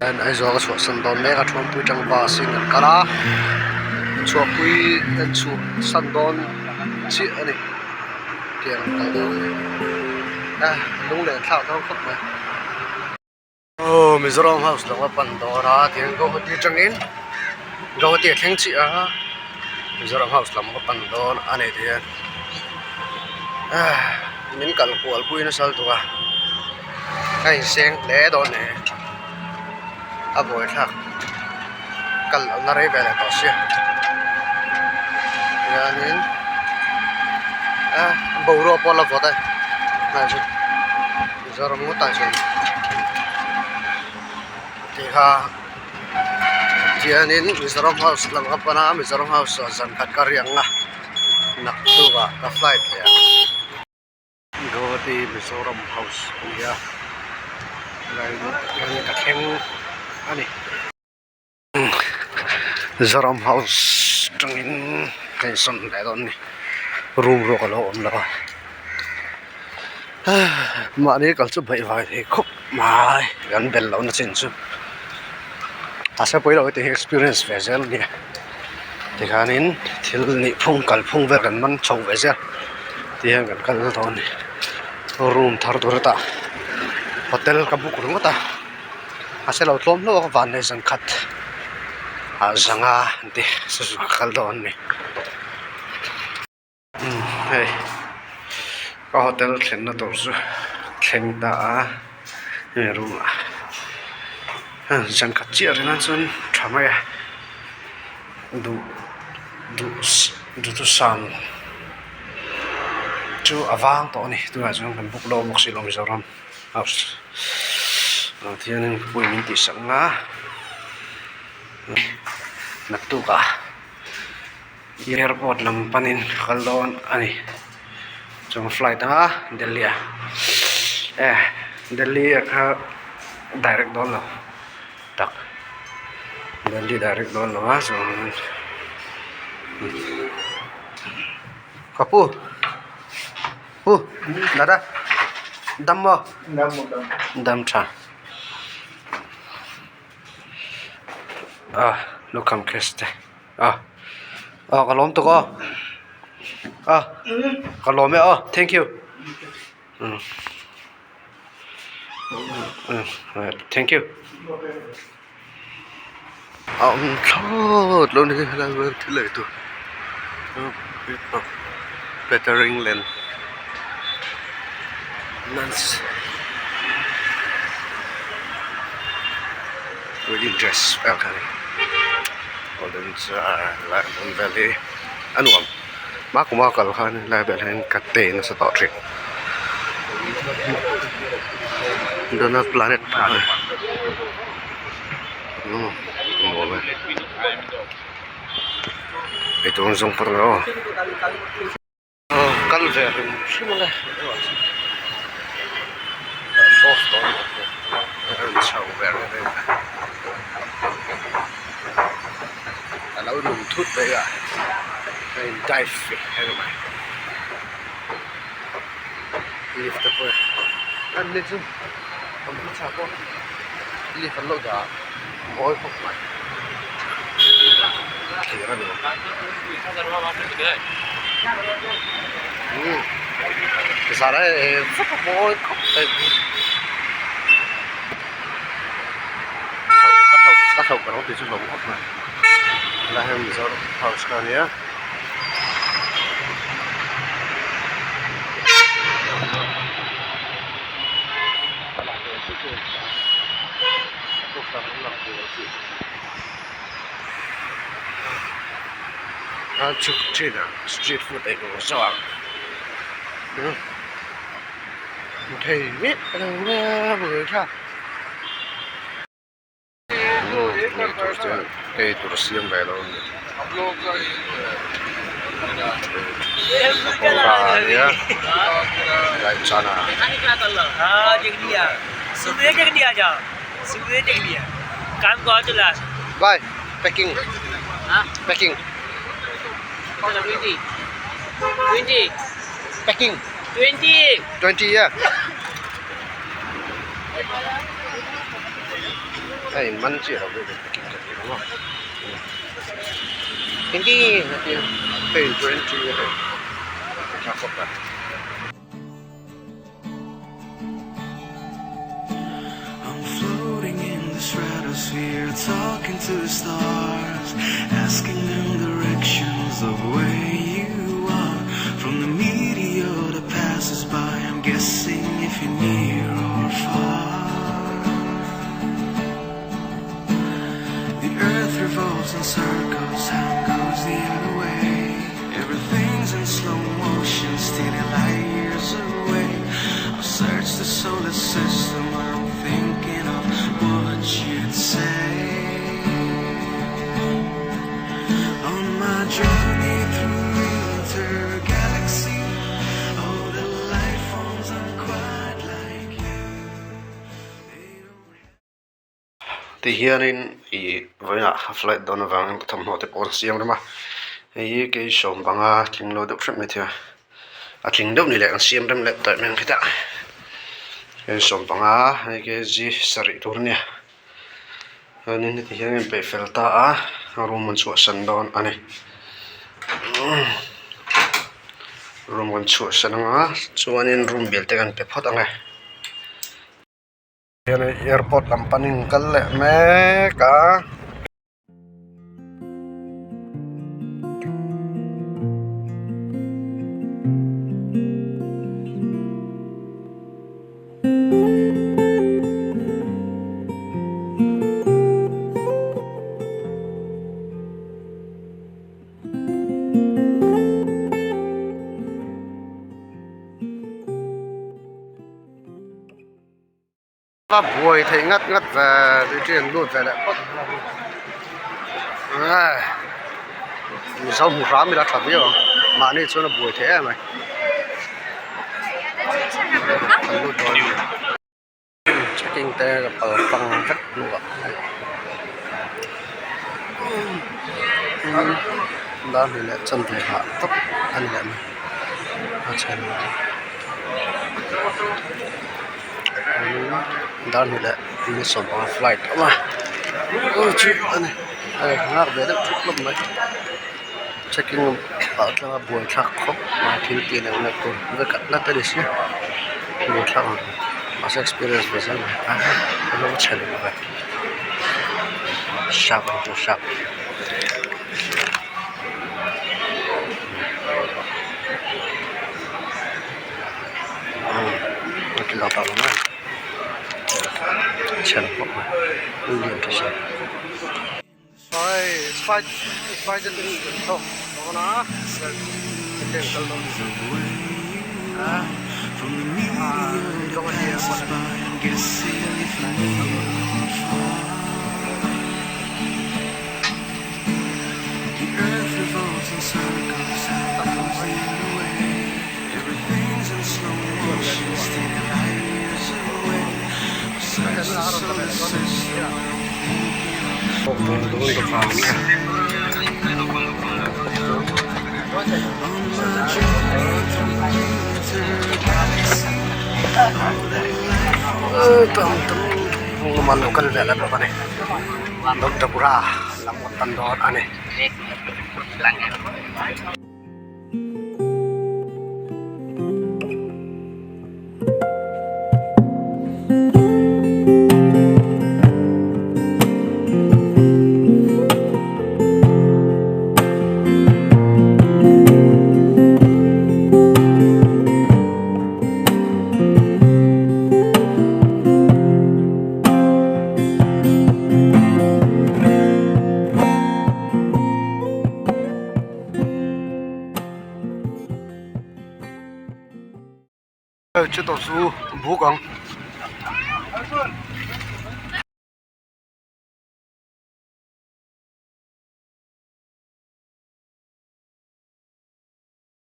and I saw us some don mega from Pujang passing and Kara. So we and so Sandon see any tiang tado. Lung le thao thao khop ma. Oh, Mizoram House long a Pandora tiang go hoti changin. Go hoti theng chi a. Mizoram House long a Pandora ane dia. Min kal kual pui na sal tuwa. Kai seng le don ne. Aboy thak. Kal na re vele to sia. Yanin. Bầu pola vota. Này chứ. Giờ nó tại sao? Thì ha. Yanin Mizoram House lang apa na Mizoram House zan kat karyang na. Naktu ka flight ya. Go di Mizoram House ya. Yang kakeng ani. Mizoram House tengin kai son dai don ni. Room ro kalo om la. Mà này kalau coba vậy thì khóc mà gần bel lâu nó xin chứ. Asa bây giờ thì experience về giờ này. Thì cái này thì ni phong kal phong về gần man chau về giờ. Thì gần kal thôi này. Room thar đồ ta. Hotel ka book ro ta. Asa lâu lom lo ka van này sang khat. Zanga đi su kal đồ này. Hey. Có hotel khen nó tổ chức khen ta room chẳng cắt chia rồi nên son tham gia du sam chú avang to này tôi là chúng cần book lo book silom Mizoram House thì nên buổi mình tí sáng á nắp tu cả airport làm panin kaldon ani trong flight ha Delhi Delhi direct don lo tak Delhi direct don lo ha so kapu dada dam mo dam cha look come keste kalom to ko kalom me thank you thank you luôn đi là thứ lợi tụ bettering land nuns wedding dress okay golden lại một valley anh uống má cũng mau cầu khan lại bên hàng cắt tê nó sẽ tỏ trịch đó là planet rồi mua về cái chỗ dùng phần đó căn về thì xíu này golf đó chào về đây lâu đừng thút đấy à dive hay là mày lift up rồi anh lên xuống không biết sao có lift phần lâu cả mỗi không mày thì ra được cái sao đấy rất là mỗi không tay bắt đầu cả nó từ trong lồng hấp này là hem Mizoram House kan ya. Chụp trên street food này của sao thầy biết vừa ra đây tôi xem về rồi ya lại sana jangan dia sudah jangan dia aja sudah jangan dia काम को jelas bye packing packing 20 packing 20 20 ya Hey, man chỉ là về cái kinh nghiệm đúng không? Hindi natin pay 20 Kakot ba? I'm floating in the stratosphere, talking to the stars, asking them directions of where you are. From the meteor that passes by, I'm guessing if you're near or far. The earth revolves in circles, time goes the other way. Everything's in slow motion, steady light years away. I've searched the solar system, I'm thinking of what you'd say. On my journey through intergalaxy, oh, the life forms aren't quite like you. They don't Thì hiện in với là flight down vàng thầm họ tiếp ổn xiêm đó mà ấy cái số bằng kinh lô được phép này thì kinh đâu này lại ăn xiêm đâm lại tại mình cái ta cái số bằng cái gì sari thôi nè nên thì hiện in bị filter room mình chuột sân đòn anh này room mình chuột sân chuột nên room biểu tượng anh bị phát anh này hiện airport làm paning cái lệ mẹ cả và buổi thì ngắt ngắt về đi trên luôn về lại sao một rám đã thật biết không mà này cho nó buổi thế mày checking te gặp ở phòng rất luôn đó thì lại chân thì hạ tốc anh lại chân đó thì lại đi số flight mà ôi chị này ngạc về được chút lắm đấy checking ở cái buổi thắc khóc mà thiếu tiền này là còn với cả là tới đấy buổi thắc mà sẽ experience với dân nó chạy được vậy sharp to sharp cái lọ tàu này chạy được không nguy hiểm thật sự rồi spy chân đi thôi đó nó tiền cần đâu from the meteor that passes by, I'm guessing if you're near or far. The earth revolves in circles, time goes the other way. Everything's in slow motion, steady light years away. I've searched the solar system, I'm thinking of what you'd say. On my journey through intergalaxy, tầm mà local về là bao này đông tập ra làm một tấn đó anh này chứ tao su bố con